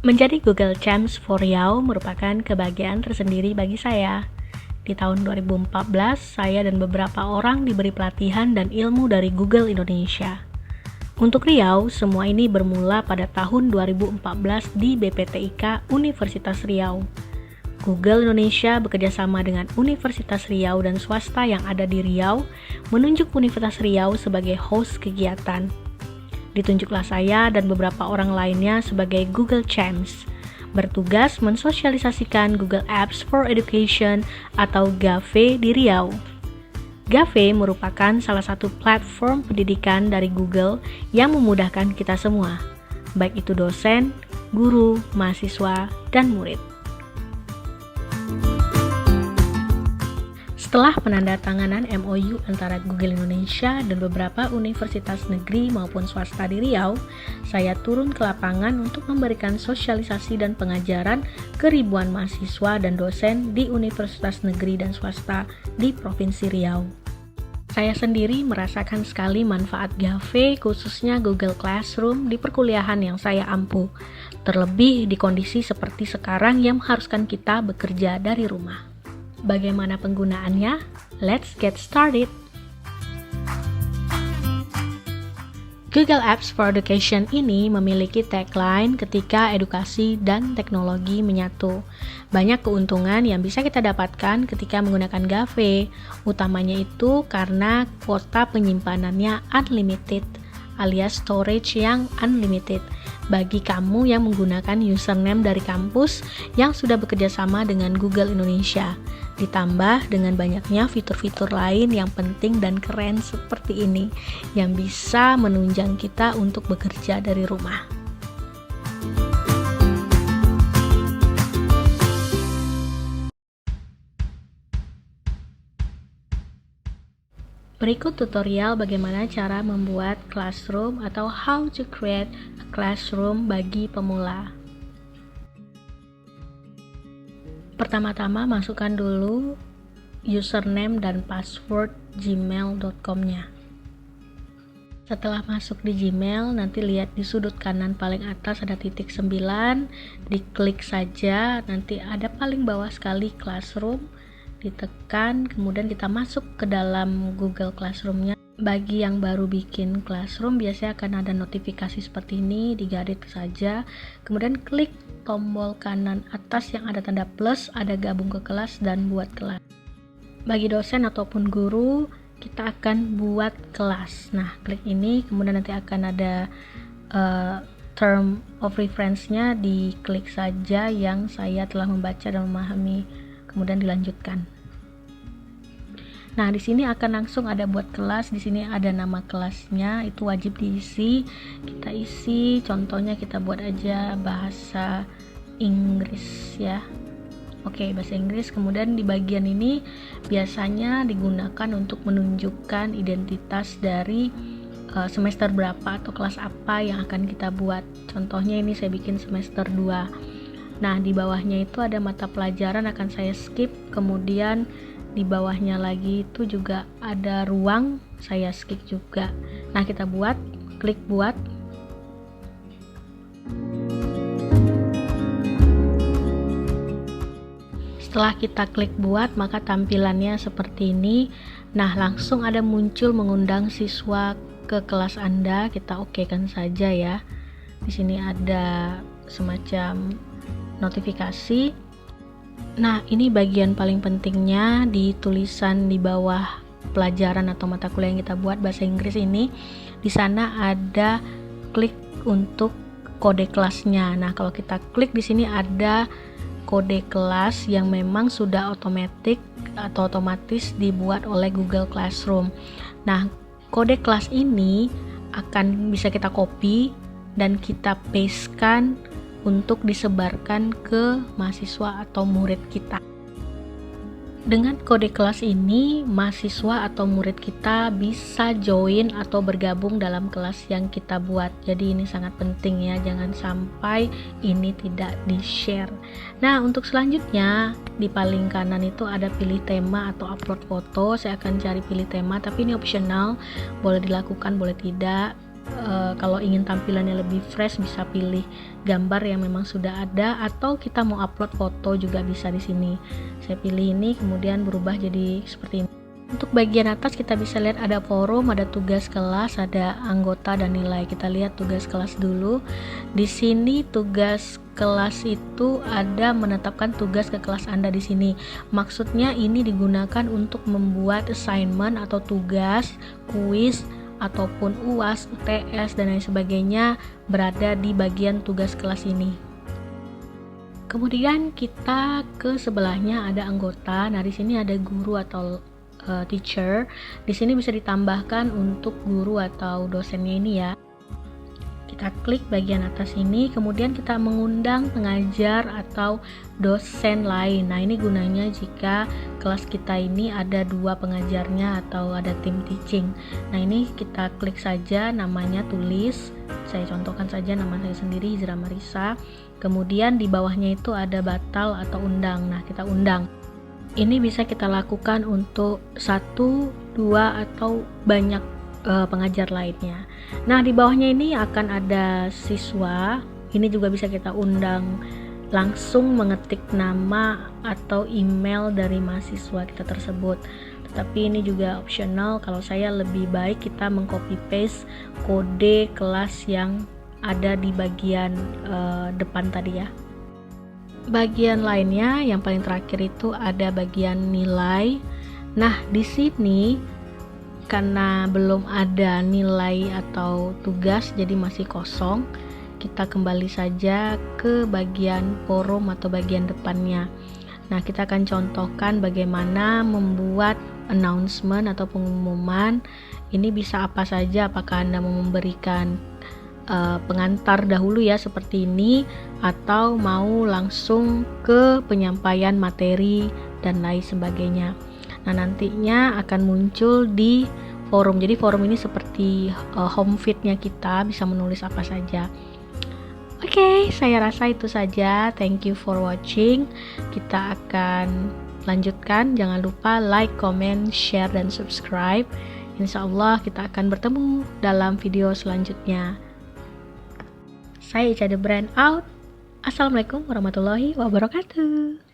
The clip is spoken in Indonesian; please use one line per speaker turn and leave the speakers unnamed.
Menjadi Google Champs for Riau merupakan kebahagiaan tersendiri bagi saya. Di tahun 2014, saya dan beberapa orang diberi pelatihan dan ilmu dari Google Indonesia. Untuk Riau, semua ini bermula pada tahun 2014 di BPTIK Universitas Riau. Google Indonesia bekerjasama dengan Universitas Riau dan swasta yang ada di Riau, menunjuk Universitas Riau sebagai host kegiatan. Ditunjuklah saya dan beberapa orang lainnya sebagai Google Champs, bertugas mensosialisasikan Google Apps for Education atau GAVE di Riau. GAVE merupakan salah satu platform pendidikan dari Google yang memudahkan kita semua, baik itu dosen, guru, mahasiswa, dan murid. Setelah penandatanganan MOU antara Google Indonesia dan beberapa universitas negeri maupun swasta di Riau, saya turun ke lapangan untuk memberikan sosialisasi dan pengajaran ke ribuan mahasiswa dan dosen di universitas negeri dan swasta di Provinsi Riau. Saya sendiri merasakan sekali manfaat GAVE, khususnya Google Classroom, di perkuliahan yang saya ampuh, terlebih di kondisi seperti sekarang yang mengharuskan kita bekerja dari rumah. Bagaimana penggunaannya? Let's get started. Google Apps for Education ini memiliki tagline ketika edukasi dan teknologi menyatu. Banyak keuntungan yang bisa kita dapatkan ketika menggunakan GAVE, utamanya itu karena kuota penyimpanannya unlimited, alias storage yang unlimited, bagi kamu yang menggunakan username dari kampus yang sudah bekerja sama dengan Google Indonesia. Ditambah dengan banyaknya fitur-fitur lain yang penting dan keren seperti ini, yang bisa menunjang kita untuk bekerja dari rumah. Berikut tutorial bagaimana cara membuat classroom atau how to create a classroom bagi pemula. Pertama-tama masukkan dulu username dan password gmail.com-nya. Setelah masuk di Gmail, nanti lihat di sudut kanan paling atas ada titik 9, diklik saja, nanti ada paling bawah sekali Classroom, ditekan, kemudian kita masuk ke dalam Google Classroom-nya. Bagi yang baru bikin Classroom, biasanya akan ada notifikasi seperti ini, digaris saja, kemudian klik tombol kanan atas yang ada tanda plus, ada gabung ke kelas dan buat kelas. Bagi dosen ataupun guru, kita akan buat kelas. Nah, klik ini, kemudian nanti akan ada term of reference-nya, diklik saja yang saya telah membaca dan memahami, kemudian dilanjutkan. Nah, di sini akan langsung ada buat kelas. Di sini ada nama kelasnya, itu wajib diisi. Kita isi, contohnya kita buat aja bahasa Inggris ya. Oke, bahasa Inggris. Kemudian di bagian ini biasanya digunakan untuk menunjukkan identitas dari semester berapa atau kelas apa yang akan kita buat. Contohnya ini saya bikin semester 2. Nah, di bawahnya itu ada mata pelajaran akan saya skip, kemudian di bawahnya lagi itu juga ada ruang, saya skip juga. Nah, kita buat, klik buat. Setelah kita klik buat, maka tampilannya seperti ini. Nah, langsung ada muncul mengundang siswa ke kelas Anda, kita okekan saja ya. Di sini ada semacam notifikasi. Nah, ini bagian paling pentingnya di tulisan di bawah pelajaran atau mata kuliah yang kita buat bahasa Inggris ini. Di sana ada klik untuk kode kelasnya. Nah, kalau kita klik di sini ada kode kelas yang memang sudah otomatis dibuat oleh Google Classroom. Nah, kode kelas ini akan bisa kita copy dan kita pastekan untuk disebarkan ke mahasiswa atau murid kita. Dengan kode kelas ini, mahasiswa atau murid kita bisa join atau bergabung dalam kelas yang kita buat. Jadi ini sangat penting ya, jangan sampai ini tidak di-share. Nah, untuk selanjutnya, di paling kanan itu ada pilih tema atau upload foto. Saya akan cari pilih tema, tapi ini optional, boleh dilakukan, boleh tidak. kalau ingin tampilannya lebih fresh bisa pilih gambar yang memang sudah ada, atau kita mau upload foto juga bisa di sini. Saya pilih ini, kemudian berubah jadi seperti ini. Untuk bagian atas kita bisa lihat ada forum, ada tugas kelas, ada anggota dan nilai. Kita lihat tugas kelas dulu. Di sini tugas kelas itu ada menetapkan tugas ke kelas Anda di sini. Maksudnya ini digunakan untuk membuat assignment atau tugas, kuis ataupun UAS, UTS dan lain sebagainya berada di bagian tugas kelas ini. Kemudian kita ke sebelahnya ada anggota. Nah, di sini ada guru atau teacher. Di sini bisa ditambahkan untuk guru atau dosennya ini ya. Kita klik bagian atas ini, kemudian kita mengundang pengajar atau dosen lain. Nah, ini gunanya jika kelas kita ini ada 2 pengajarnya atau ada tim teaching. Nah, ini kita klik saja namanya, tulis. Saya contohkan saja nama saya sendiri, Hijrah Marisa. Kemudian di bawahnya itu ada batal atau undang. Nah, kita undang. Ini bisa kita lakukan untuk 1, 2 atau banyak pengajar lainnya. Nah, di bawahnya ini akan ada siswa. Ini juga bisa kita undang langsung mengetik nama atau email dari mahasiswa kita tersebut. Tetapi ini juga optional. Kalau saya lebih baik kita mengcopy paste kode kelas yang ada di bagian depan tadi ya. Bagian lainnya yang paling terakhir itu ada bagian nilai. Nah, di sini karena belum ada nilai atau tugas jadi masih kosong, kita kembali saja ke bagian forum atau bagian depannya. Nah, kita akan contohkan bagaimana membuat announcement atau pengumuman. Ini bisa apa saja, apakah Anda mau memberikan pengantar dahulu ya seperti ini, atau mau langsung ke penyampaian materi dan lain sebagainya. Nah, nantinya akan muncul di forum. Jadi forum ini seperti home feed-nya, kita bisa menulis apa saja. Oke, saya rasa itu saja. Thank you for watching. Kita akan lanjutkan. Jangan lupa like, comment, share, dan subscribe. Insya Allah kita akan bertemu dalam video selanjutnya. Saya Ica The Brand out. Assalamualaikum warahmatullahi wabarakatuh.